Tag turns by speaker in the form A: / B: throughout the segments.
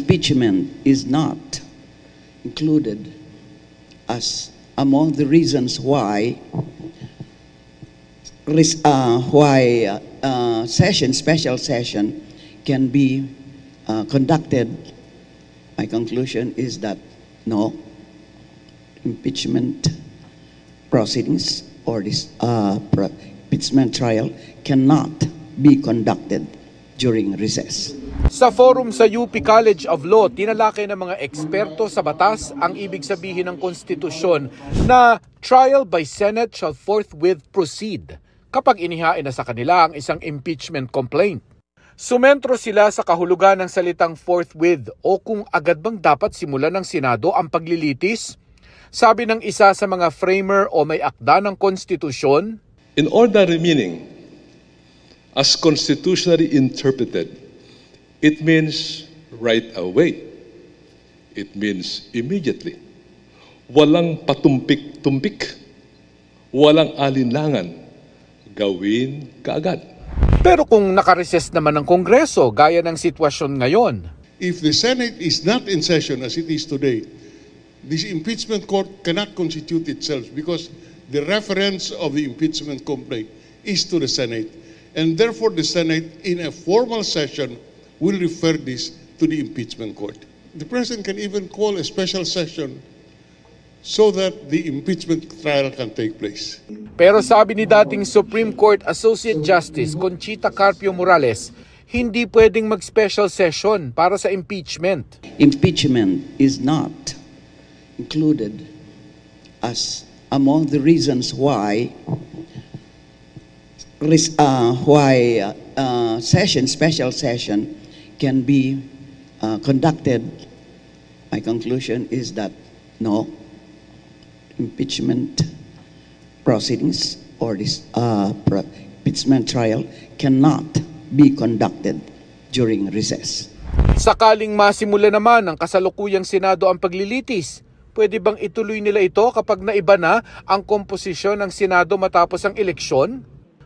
A: impeachment is not included as among the reasons why special session can be conducted, my conclusion is that no, impeachment proceedings or this impeachment trial cannot be conducted during recess.
B: Sa forum sa UP College of Law, tinalakay ng mga eksperto sa batas ang ibig sabihin ng konstitusyon na trial by Senate shall forthwith proceed kapag inihain na sa kanila ang isang impeachment complaint. Sumentro sila sa kahulugan ng salitang forthwith o kung agad bang dapat simulan ng Senado ang paglilitis. Sabi ng isa sa mga framer o may akda ng konstitusyon,
C: in ordinary meaning, as constitutionally interpreted, it means right away. It means immediately. Walang patumpik-tumpik. Walang alinlangan. Gawin kaagad.
B: Pero kung nakareses naman ng Kongreso, gaya ng sitwasyon ngayon,
D: if the Senate is not in session as it is today, this impeachment court cannot constitute itself because the reference of the impeachment complaint is to the Senate. And therefore, the Senate, in a formal session, will refer this to the impeachment court. The President can even call a special session so that the impeachment trial can take place.
B: Pero sabi ni dating Supreme Court Associate Justice Conchita Carpio Morales, hindi pwedeng mag-special session para sa impeachment.
A: Impeachment is not included as among the reasons why special session can be conducted. My conclusion is that no, impeachment proceedings or this impeachment trial cannot be conducted during recess.
B: Sakaling masimula naman ng kasalukuyang Senado ang paglilitis, pwede bang ituloy nila ito kapag naiba na ang komposisyon ng Senado matapos ang eleksyon?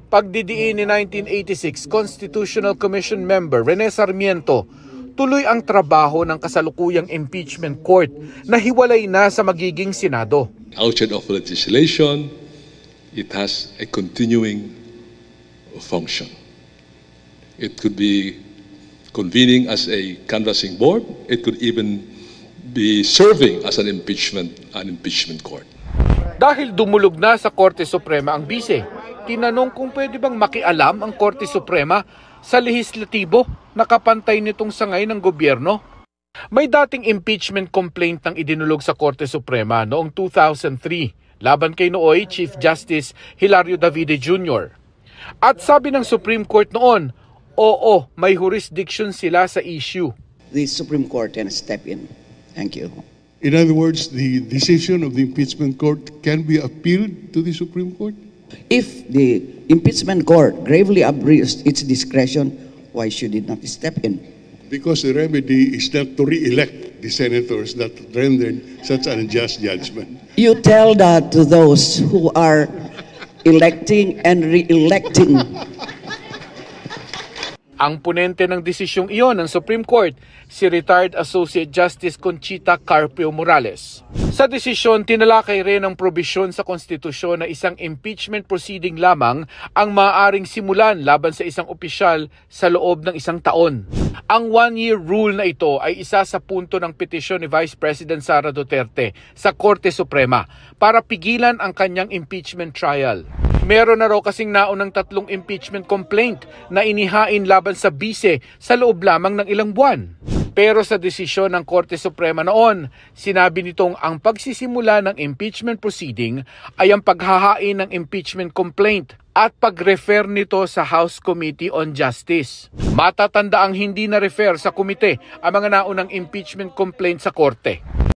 B: Pagdidiin ni 1986 Constitutional Commission member Rene Sarmiento, tuloy ang trabaho ng kasalukuyang impeachment court na hiwalay na sa magiging Senado.
C: Outside of legislation, it has a continuing function. It could be convening as a canvassing board. It could even be serving as an impeachment court.
B: Dahil dumulog na sa Korte Suprema ang bise, tinanong kung pwede bang makialam ang Korte Suprema sa lehislatibo na kapantay nitong sangay ng gobyerno. May dating impeachment complaint ng idinulog sa Korte Suprema noong 2003 laban kay nooy Chief Justice Hilario Davide Jr. At sabi ng Supreme Court noon, oo, may jurisdiction sila sa issue.
A: The Supreme Court can step in. Thank you.
D: In other words, the decision of the impeachment court can be appealed to the Supreme Court?
A: If the impeachment court gravely abused its discretion, why should it not step in?
D: Because the remedy is not to re-elect the senators that rendered such an unjust judgment.
A: You tell that to those who are electing and re-electing.
B: Ang ponente ng desisyong iyon ng Supreme Court, si retired Associate Justice Conchita Carpio Morales. Sa desisyon, tinalakay rin ang probisyon sa konstitusyon na isang impeachment proceeding lamang ang maaaring simulan laban sa isang opisyal sa loob ng isang taon. Ang one-year rule na ito ay isa sa punto ng petisyon ni Vice President Sara Duterte sa Korte Suprema para pigilan ang kanyang impeachment trial. Meron na raw kasing naunang 3 impeachment complaint na inihain laban sa bise sa loob lamang ng ilang buwan. Pero sa desisyon ng Korte Suprema noon, sinabi nitong ang pagsisimula ng impeachment proceeding ay ang paghahain ng impeachment complaint at pag-refer nito sa House Committee on Justice. Matatanda ang hindi na-refer sa komite ang mga naunang impeachment complaint sa Korte.